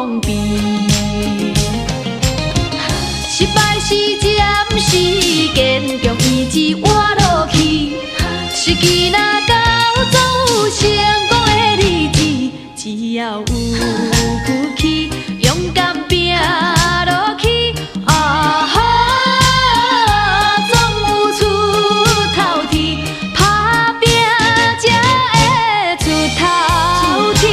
伤悲。失败是暂时，坚强意志活落去。失去若到总有成功的日子，只要有骨气，勇敢拼落去。啊哈，总有出头天，打拼才会出头天。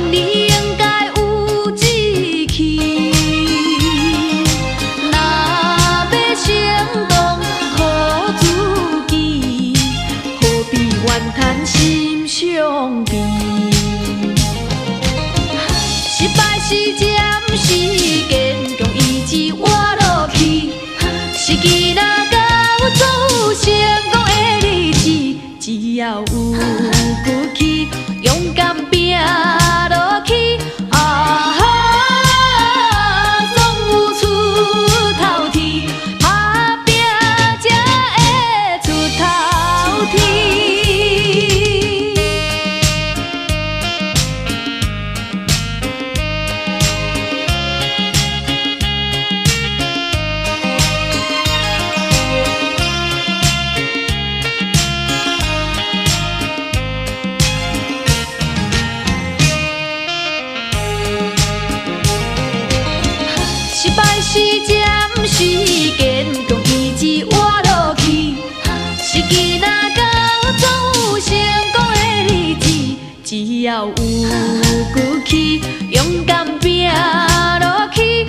你应该有志气，若要成功靠自己，何必怨叹心伤悲？失败是暂时，坚强意志活落去。失去若到总有成功的日子，只要有骨气，勇敢拼。失败是暂时，坚强意志活落去。失去若到总有成功的日子，只要有骨气，勇敢拼落去。